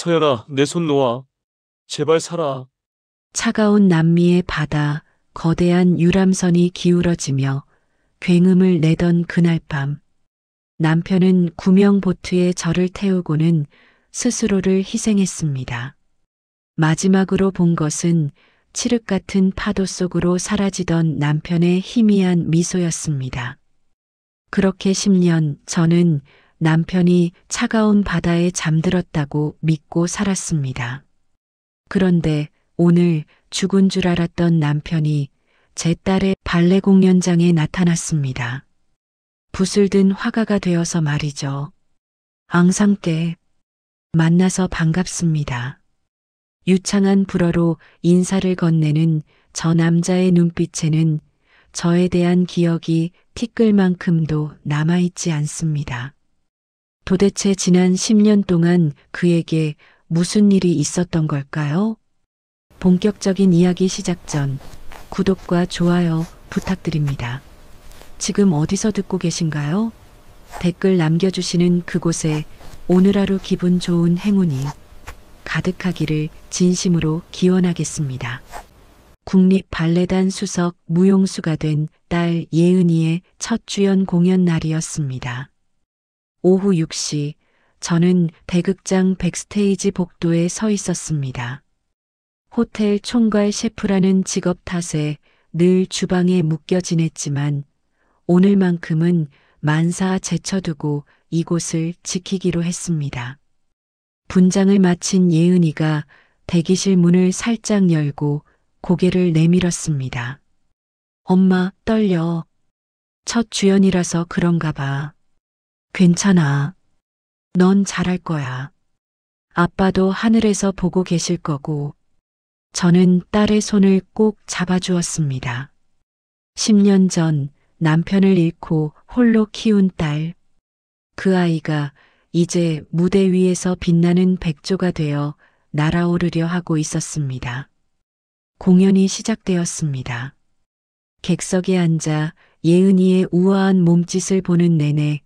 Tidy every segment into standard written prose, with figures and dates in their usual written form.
서연아, 내 손 놓아. 제발 살아. 차가운 남미의 바다, 거대한 유람선이 기울어지며 굉음을 내던 그날 밤, 남편은 구명보트에 저를 태우고는 스스로를 희생했습니다. 마지막으로 본 것은 칠흑 같은 파도 속으로 사라지던 남편의 희미한 미소였습니다. 그렇게 10년 저는 남편이 차가운 바다에 잠들었다고 믿고 살았습니다. 그런데 오늘 죽은 줄 알았던 남편이 제 딸의 발레 공연장에 나타났습니다. 붓을 든 화가가 되어서 말이죠. 앙상께 만나서 반갑습니다. 유창한 불어로 인사를 건네는 저 남자의 눈빛에는 저에 대한 기억이 티끌만큼도 남아있지 않습니다. 도대체 지난 10년 동안 그에게 무슨 일이 있었던 걸까요? 본격적인 이야기 시작 전 구독과 좋아요 부탁드립니다. 지금 어디서 듣고 계신가요? 댓글 남겨주시는 그곳에 오늘 하루 기분 좋은 행운이 가득하기를 진심으로 기원하겠습니다. 국립발레단 수석 무용수가 된 딸 예은이의 첫 주연 공연 날이었습니다. 오후 6시 저는 대극장 백스테이지 복도에 서 있었습니다. 호텔 총괄 셰프라는 직업 탓에 늘 주방에 묶여 지냈지만 오늘만큼은 만사 제쳐두고 이곳을 지키기로 했습니다. 분장을 마친 예은이가 대기실 문을 살짝 열고 고개를 내밀었습니다. 엄마, 떨려. 첫 주연이라서 그런가 봐. 괜찮아. 넌 잘할 거야. 아빠도 하늘에서 보고 계실 거고. 저는 딸의 손을 꼭 잡아주었습니다. 10년 전 남편을 잃고 홀로 키운 딸. 그 아이가 이제 무대 위에서 빛나는 백조가 되어 날아오르려 하고 있었습니다. 공연이 시작되었습니다. 객석에 앉아 예은이의 우아한 몸짓을 보는 내내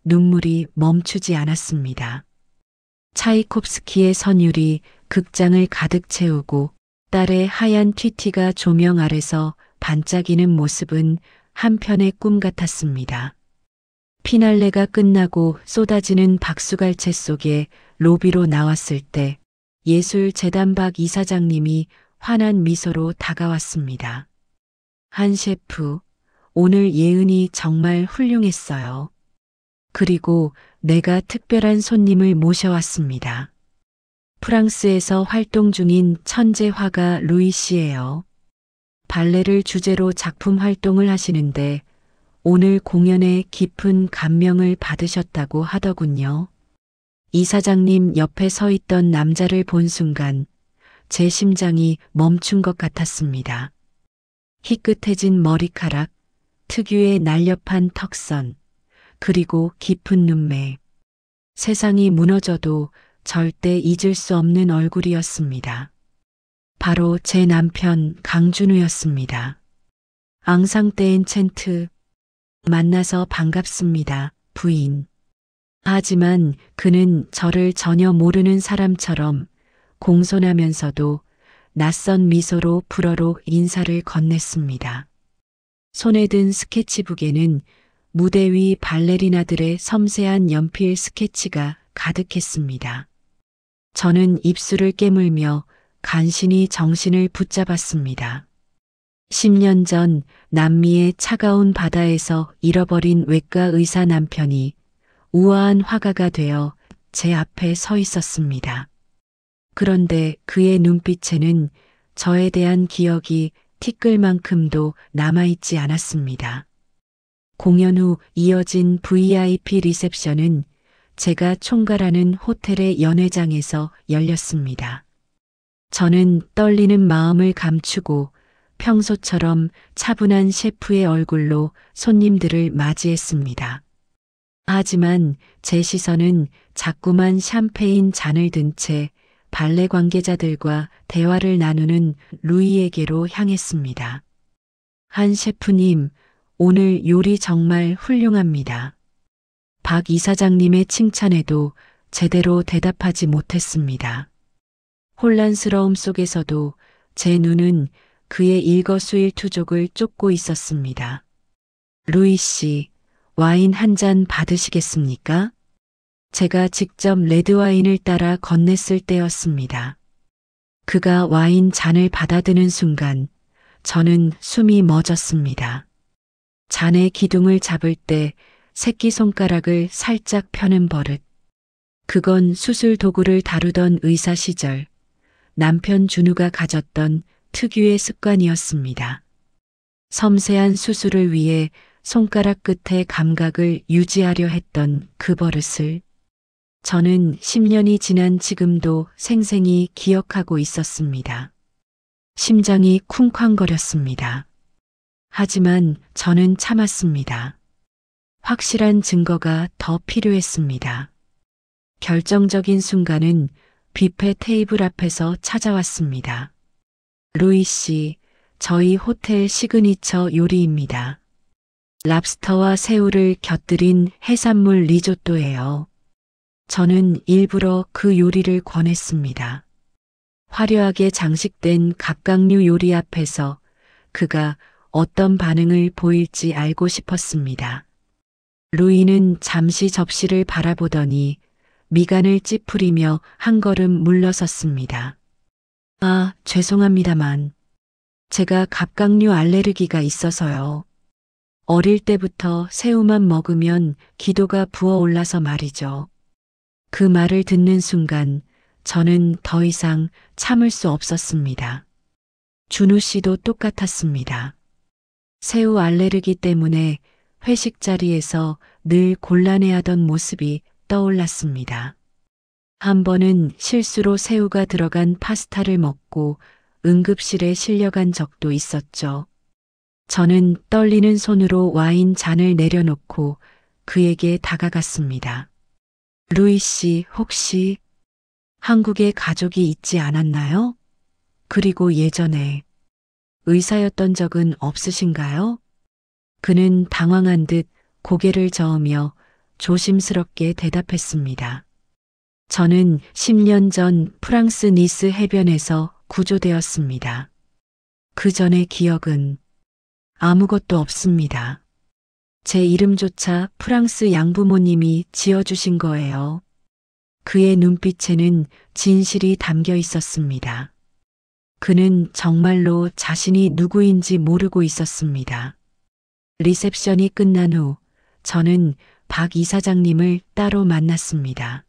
눈물이 멈추지 않았습니다. 차이콥스키의 선율이 극장을 가득 채우고 딸의 하얀 튀티가 조명 아래서 반짝이는 모습은 한편의 꿈 같았습니다. 피날레가 끝나고 쏟아지는 박수갈채 속에 로비로 나왔을 때 예술재단 박 이사장님이 환한 미소로 다가왔습니다. 한 셰프, 오늘 예은이 정말 훌륭했어요. 그리고 내가 특별한 손님을 모셔왔습니다. 프랑스에서 활동 중인 천재 화가 루이 씨예요. 발레를 주제로 작품 활동을 하시는데 오늘 공연에 깊은 감명을 받으셨다고 하더군요. 이사장님 옆에 서 있던 남자를 본 순간 제 심장이 멈춘 것 같았습니다. 희끗해진 머리카락, 특유의 날렵한 턱선, 그리고 깊은 눈매. 세상이 무너져도 절대 잊을 수 없는 얼굴이었습니다. 바로 제 남편 강준우였습니다. 앙상떼 엔챈트, 만나서 반갑습니다, 부인. 하지만 그는 저를 전혀 모르는 사람처럼 공손하면서도 낯선 미소로 불어로 인사를 건넸습니다. 손에 든 스케치북에는 무대 위 발레리나들의 섬세한 연필 스케치가 가득했습니다. 저는 입술을 깨물며 간신히 정신을 붙잡았습니다. 10년 전 남미의 차가운 바다에서 잃어버린 외과 의사 남편이 우아한 화가가 되어 제 앞에 서 있었습니다. 그런데 그의 눈빛에는 저에 대한 기억이 티끌만큼도 남아있지 않았습니다. 공연 후 이어진 VIP 리셉션은 제가 총괄하는 호텔의 연회장에서 열렸습니다. 저는 떨리는 마음을 감추고 평소처럼 차분한 셰프의 얼굴로 손님들을 맞이했습니다. 하지만 제 시선은 자꾸만 샴페인 잔을 든 채 발레 관계자들과 대화를 나누는 루이에게로 향했습니다. 한 셰프님, 오늘 요리 정말 훌륭합니다. 박 이사장님의 칭찬에도 제대로 대답하지 못했습니다. 혼란스러움 속에서도 제 눈은 그의 일거수일투족을 쫓고 있었습니다. 루이 씨, 와인 한 잔 받으시겠습니까? 제가 직접 레드와인을 따라 건넸을 때였습니다. 그가 와인 잔을 받아드는 순간 저는 숨이 멎었습니다. 잔의 기둥을 잡을 때 새끼손가락을 살짝 펴는 버릇. 그건 수술 도구를 다루던 의사 시절 남편 준우가 가졌던 특유의 습관이었습니다. 섬세한 수술을 위해 손가락 끝의 감각을 유지하려 했던 그 버릇을 저는 10년이 지난 지금도 생생히 기억하고 있었습니다. 심장이 쿵쾅거렸습니다. 하지만 저는 참았습니다. 확실한 증거가 더 필요했습니다. 결정적인 순간은 뷔페 테이블 앞에서 찾아왔습니다. 루이 씨, 저희 호텔 시그니처 요리입니다. 랍스터와 새우를 곁들인 해산물 리조또예요. 저는 일부러 그 요리를 권했습니다. 화려하게 장식된 갑각류 요리 앞에서 그가 어떤 반응을 보일지 알고 싶었습니다. 루이는 잠시 접시를 바라보더니 미간을 찌푸리며 한 걸음 물러섰습니다. 아, 죄송합니다만 제가 갑각류 알레르기가 있어서요. 어릴 때부터 새우만 먹으면 기도가 부어올라서 말이죠. 그 말을 듣는 순간 저는 더 이상 참을 수 없었습니다. 준우 씨도 똑같았습니다. 새우 알레르기 때문에 회식 자리에서 늘 곤란해하던 모습이 떠올랐습니다. 한 번은 실수로 새우가 들어간 파스타를 먹고 응급실에 실려간 적도 있었죠. 저는 떨리는 손으로 와인 잔을 내려놓고 그에게 다가갔습니다. 루이 씨, 혹시 한국에 가족이 있지 않았나요? 그리고 예전에 의사였던 적은 없으신가요? 그는 당황한 듯 고개를 저으며 조심스럽게 대답했습니다. 저는 10년 전 프랑스 니스 해변에서 구조되었습니다. 그 전의 기억은 아무것도 없습니다. 제 이름조차 프랑스 양부모님이 지어주신 거예요. 그의 눈빛에는 진실이 담겨 있었습니다. 그는 정말로 자신이 누구인지 모르고 있었습니다. 리셉션이 끝난 후 저는 박 이사장님을 따로 만났습니다.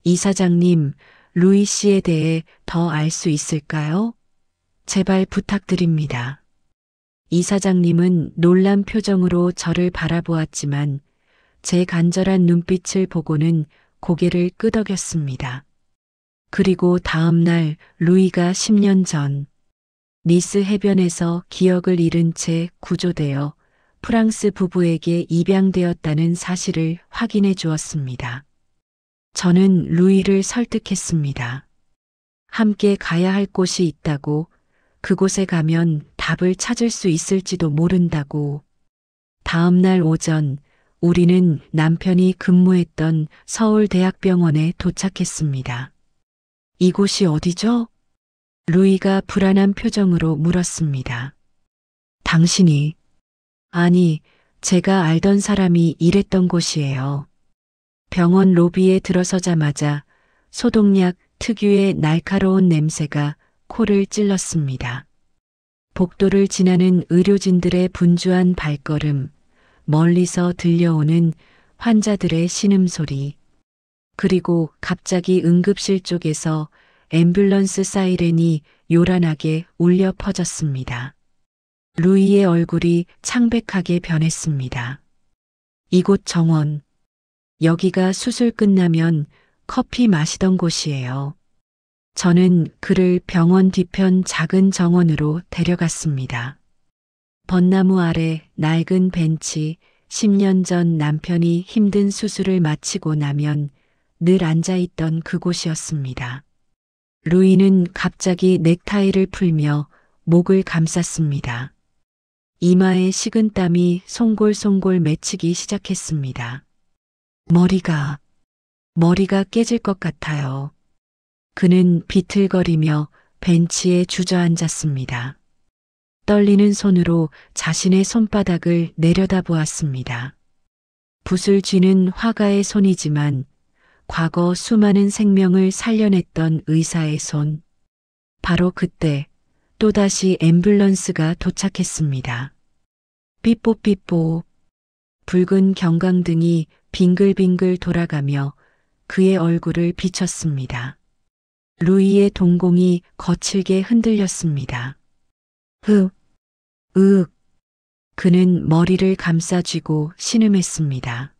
이사장님, 루이 씨에 대해 더 알 수 있을까요? 제발 부탁드립니다. 이사장님은 놀란 표정으로 저를 바라보았지만 제 간절한 눈빛을 보고는 고개를 끄덕였습니다. 그리고 다음 날 루이가 10년 전 니스 해변에서 기억을 잃은 채 구조되어 프랑스 부부에게 입양되었다는 사실을 확인해 주었습니다. 저는 루이를 설득했습니다. 함께 가야 할 곳이 있다고, 그곳에 가면 답을 찾을 수 있을지도 모른다고. 다음 날 오전 우리는 남편이 근무했던 서울대학병원에 도착했습니다. 이곳이 어디죠? 루이가 불안한 표정으로 물었습니다. 당신이, 아니, 제가 알던 사람이 일했던 곳이에요. 병원 로비에 들어서자마자 소독약 특유의 날카로운 냄새가 코를 찔렀습니다. 복도를 지나는 의료진들의 분주한 발걸음, 멀리서 들려오는 환자들의 신음소리, 그리고 갑자기 응급실 쪽에서 앰뷸런스 사이렌이 요란하게 울려 퍼졌습니다. 루이의 얼굴이 창백하게 변했습니다. 이곳 정원, 여기가 수술 끝나면 커피 마시던 곳이에요. 저는 그를 병원 뒤편 작은 정원으로 데려갔습니다. 벚나무 아래 낡은 벤치, 10년 전 남편이 힘든 수술을 마치고 나면 늘 앉아있던 그곳이었습니다. 루이는 갑자기 넥타이를 풀며 목을 감쌌습니다. 이마에 식은땀이 송골송골 맺히기 시작했습니다. 머리가 머리가 깨질 것 같아요. 그는 비틀거리며 벤치에 주저앉았습니다. 떨리는 손으로 자신의 손바닥을 내려다보았습니다. 붓을 쥐는 화가의 손이지만 과거 수많은 생명을 살려냈던 의사의 손. 바로 그때 또다시 앰뷸런스가 도착했습니다. 삐뽀삐뽀. 붉은 경광등이 빙글빙글 돌아가며 그의 얼굴을 비췄습니다. 루이의 동공이 거칠게 흔들렸습니다. 으윽. 그는 머리를 감싸쥐고 신음했습니다.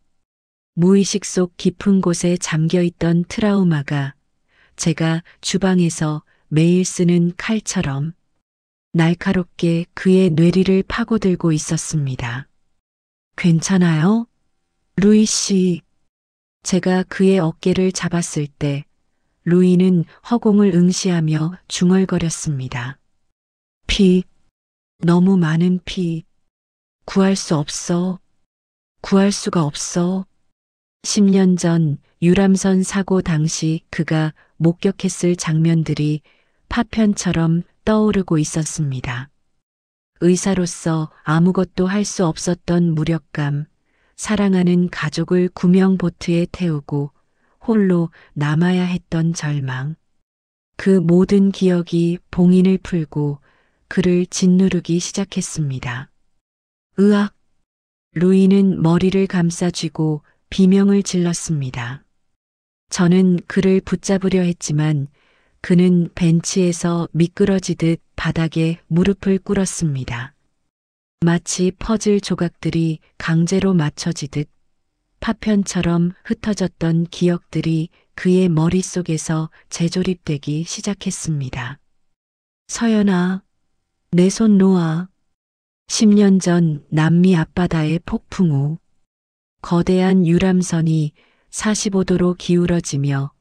무의식 속 깊은 곳에 잠겨있던 트라우마가 제가 주방에서 매일 쓰는 칼처럼 날카롭게 그의 뇌리를 파고들고 있었습니다. 괜찮아요? 루이 씨. 제가 그의 어깨를 잡았을 때 루이는 허공을 응시하며 중얼거렸습니다. 피. 너무 많은 피. 구할 수 없어. 구할 수가 없어. 10년 전 유람선 사고 당시 그가 목격했을 장면들이 파편처럼 떠오르고 있었습니다. 의사로서 아무것도 할 수 없었던 무력감, 사랑하는 가족을 구명보트에 태우고 홀로 남아야 했던 절망. 그 모든 기억이 봉인을 풀고 그를 짓누르기 시작했습니다. 으악! 루이는 머리를 감싸쥐고 비명을 질렀습니다. 저는 그를 붙잡으려 했지만 그는 벤치에서 미끄러지듯 바닥에 무릎을 꿇었습니다. 마치 퍼즐 조각들이 강제로 맞춰지듯 파편처럼 흩어졌던 기억들이 그의 머릿속에서 재조립되기 시작했습니다. 서연아, 내 손 놓아. 10년 전 남미 앞바다의 폭풍 후 거대한 유람선이 45도로 기울어지며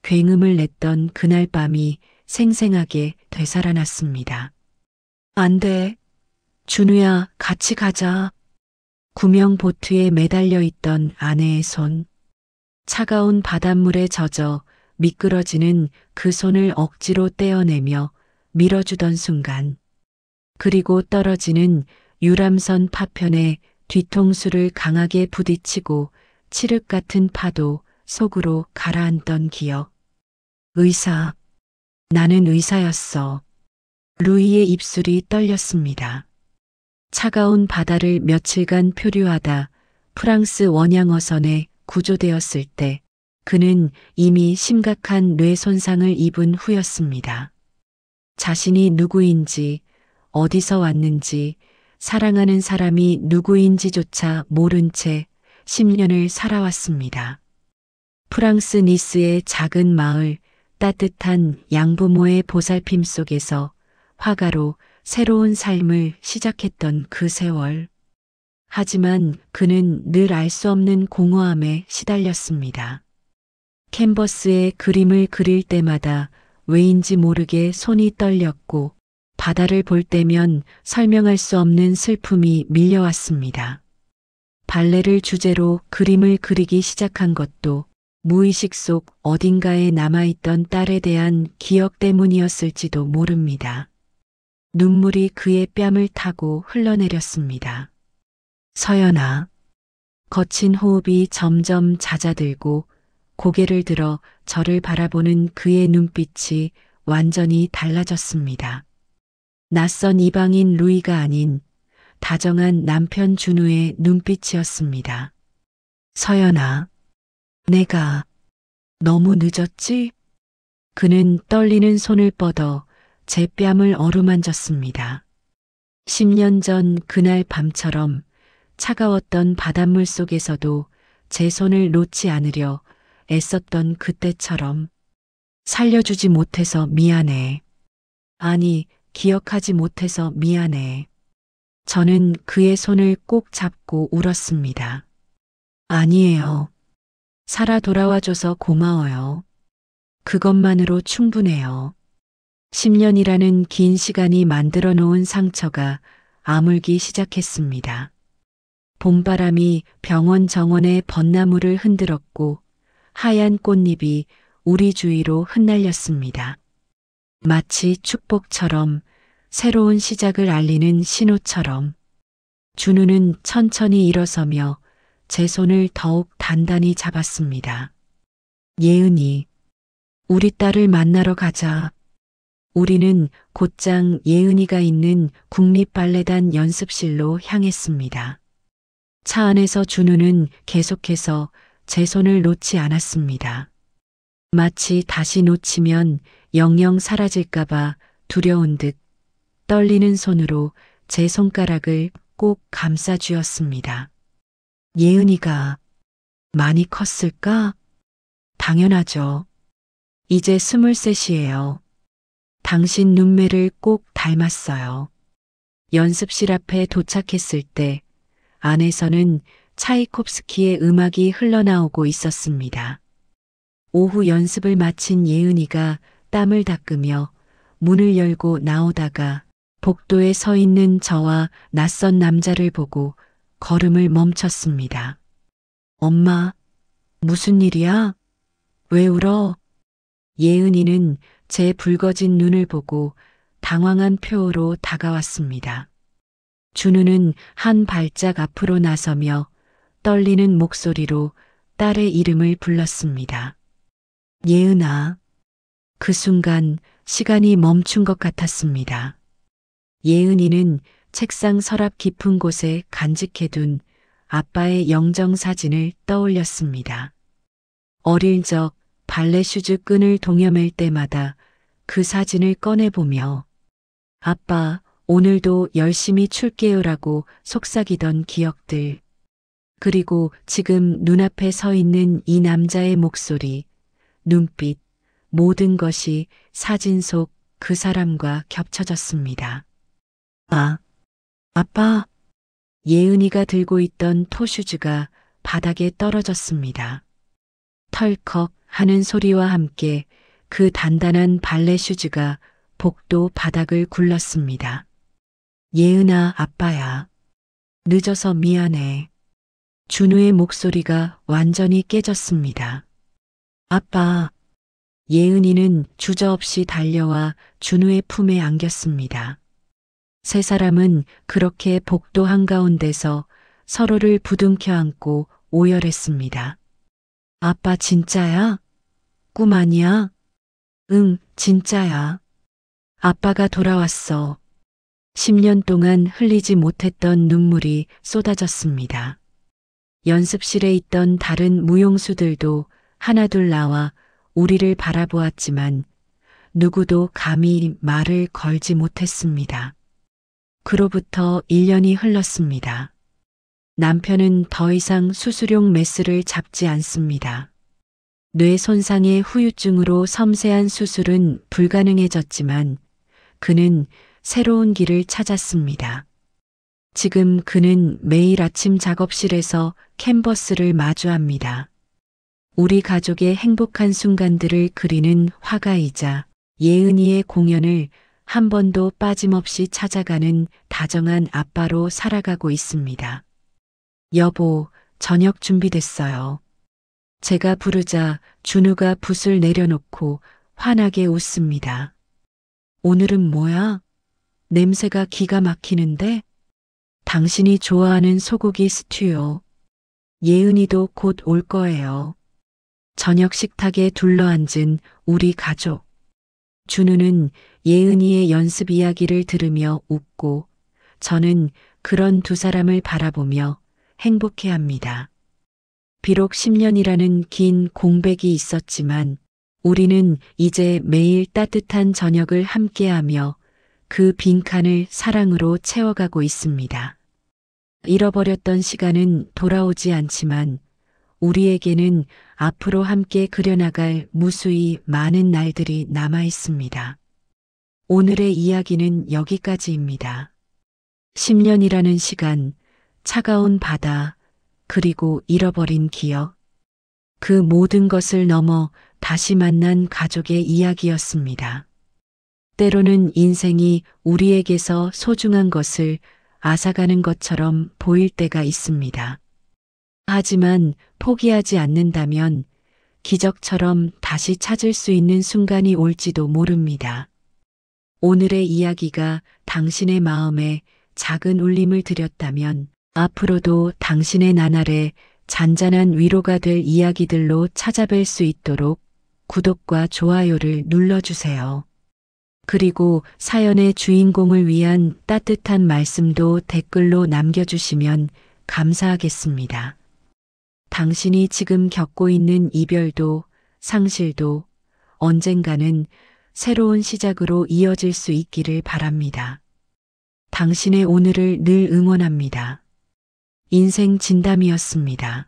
굉음을 냈던 그날 밤이 생생하게 되살아났습니다. 안 돼. 준우야, 같이 가자. 구명 보트에 매달려 있던 아내의 손. 차가운 바닷물에 젖어 미끄러지는 그 손을 억지로 떼어내며 밀어주던 순간. 그리고 떨어지는 유람선 파편에 뒤통수를 강하게 부딪히고 칠흑 같은 파도 속으로 가라앉던 기억. 의사. 나는 의사였어. 루이의 입술이 떨렸습니다. 차가운 바다를 며칠간 표류하다 프랑스 원양어선에 구조되었을 때 그는 이미 심각한 뇌 손상을 입은 후였습니다. 자신이 누구인지, 어디서 왔는지, 사랑하는 사람이 누구인지조차 모른 채 10년을 살아왔습니다. 프랑스 니스의 작은 마을, 따뜻한 양부모의 보살핌 속에서 화가로 새로운 삶을 시작했던 그 세월. 하지만 그는 늘 알 수 없는 공허함에 시달렸습니다. 캔버스에 그림을 그릴 때마다 왜인지 모르게 손이 떨렸고 바다를 볼 때면 설명할 수 없는 슬픔이 밀려왔습니다. 발레를 주제로 그림을 그리기 시작한 것도 무의식 속 어딘가에 남아있던 딸에 대한 기억 때문이었을지도 모릅니다. 눈물이 그의 뺨을 타고 흘러내렸습니다. 서연아. 거친 호흡이 점점 잦아들고 고개를 들어 저를 바라보는 그의 눈빛이 완전히 달라졌습니다. 낯선 이방인 루이가 아닌 다정한 남편 준우의 눈빛이었습니다. 서연아. 내가 너무 늦었지? 그는 떨리는 손을 뻗어 제 뺨을 어루만졌습니다. 10년 전 그날 밤처럼 차가웠던 바닷물 속에서도 제 손을 놓지 않으려 애썼던 그때처럼. 살려주지 못해서 미안해. 아니, 기억하지 못해서 미안해. 저는 그의 손을 꼭 잡고 울었습니다. 아니에요. 살아 돌아와줘서 고마워요. 그것만으로 충분해요. 10년이라는 긴 시간이 만들어 놓은 상처가 아물기 시작했습니다. 봄바람이 병원 정원의 벚나무를 흔들었고 하얀 꽃잎이 우리 주위로 흩날렸습니다. 마치 축복처럼, 새로운 시작을 알리는 신호처럼. 준우는 천천히 일어서며 제 손을 더욱 단단히 잡았습니다. 예은이, 우리 딸을 만나러 가자. 우리는 곧장 예은이가 있는 국립발레단 연습실로 향했습니다. 차 안에서 준우는 계속해서 제 손을 놓지 않았습니다. 마치 다시 놓치면 영영 사라질까봐 두려운 듯 떨리는 손으로 제 손가락을 꼭 감싸 주었습니다. 예은이가 많이 컸을까? 당연하죠. 이제 23이에요. 당신 눈매를 꼭 닮았어요. 연습실 앞에 도착했을 때 안에서는 차이콥스키의 음악이 흘러나오고 있었습니다. 오후 연습을 마친 예은이가 땀을 닦으며 문을 열고 나오다가 복도에 서 있는 저와 낯선 남자를 보고 걸음을 멈췄습니다. 엄마, 무슨 일이야? 왜 울어? 예은이는 제 붉어진 눈을 보고 당황한 표로 다가왔습니다. 준우는 한 발짝 앞으로 나서며 떨리는 목소리로 딸의 이름을 불렀습니다. 예은아. 그 순간 시간이 멈춘 것 같았습니다. 예은이는 책상 서랍 깊은 곳에 간직해둔 아빠의 영정 사진을 떠올렸습니다. 어릴 적 발레 슈즈 끈을 동여맬 때마다 그 사진을 꺼내보며 아빠, 오늘도 열심히 출게요라고 속삭이던 기억들. 그리고 지금 눈앞에 서 있는 이 남자의 목소리, 눈빛, 모든 것이 사진 속 그 사람과 겹쳐졌습니다. 아, 아빠. 예은이가 들고 있던 토슈즈가 바닥에 떨어졌습니다. 털컥 하는 소리와 함께 그 단단한 발레 슈즈가 복도 바닥을 굴렀습니다. 예은아, 아빠야. 늦어서 미안해. 준우의 목소리가 완전히 깨졌습니다. 아빠. 예은이는 주저없이 달려와 준우의 품에 안겼습니다. 세 사람은 그렇게 복도 한가운데서 서로를 부둥켜 안고 오열했습니다. 아빠 진짜야? 꿈 아니야? 응, 진짜야. 아빠가 돌아왔어. 10년 동안 흘리지 못했던 눈물이 쏟아졌습니다. 연습실에 있던 다른 무용수들도 하나둘 나와 우리를 바라보았지만 누구도 감히 말을 걸지 못했습니다. 그로부터 1년이 흘렀습니다. 남편은 더 이상 수술용 메스를 잡지 않습니다. 뇌 손상의 후유증으로 섬세한 수술은 불가능해졌지만 그는 새로운 길을 찾았습니다. 지금 그는 매일 아침 작업실에서 캔버스를 마주합니다. 우리 가족의 행복한 순간들을 그리는 화가이자 예은이의 공연을 한 번도 빠짐없이 찾아가는 다정한 아빠로 살아가고 있습니다. 여보, 저녁 준비됐어요. 제가 부르자 준우가 붓을 내려놓고 환하게 웃습니다. 오늘은 뭐야? 냄새가 기가 막히는데? 당신이 좋아하는 소고기 스튜요. 예은이도 곧 올 거예요. 저녁 식탁에 둘러앉은 우리 가족. 준우는 예은이의 연습 이야기를 들으며 웃고 저는 그런 두 사람을 바라보며 행복해합니다. 비록 10년이라는 긴 공백이 있었지만 우리는 이제 매일 따뜻한 저녁을 함께하며 그 빈칸을 사랑으로 채워가고 있습니다. 잃어버렸던 시간은 돌아오지 않지만 우리에게는 앞으로 함께 그려나갈 무수히 많은 날들이 남아 있습니다. 오늘의 이야기는 여기까지입니다. 10년이라는 시간, 차가운 바다, 그리고 잃어버린 기억. 그 모든 것을 넘어 다시 만난 가족의 이야기였습니다. 때로는 인생이 우리에게서 소중한 것을 앗아가는 것처럼 보일 때가 있습니다. 하지만 포기하지 않는다면 기적처럼 다시 찾을 수 있는 순간이 올지도 모릅니다. 오늘의 이야기가 당신의 마음에 작은 울림을 드렸다면 앞으로도 당신의 나날에 잔잔한 위로가 될 이야기들로 찾아뵐 수 있도록 구독과 좋아요를 눌러주세요. 그리고 사연의 주인공을 위한 따뜻한 말씀도 댓글로 남겨주시면 감사하겠습니다. 당신이 지금 겪고 있는 이별도 상실도 언젠가는 새로운 시작으로 이어질 수 있기를 바랍니다. 당신의 오늘을 늘 응원합니다. 인생 진담이었습니다.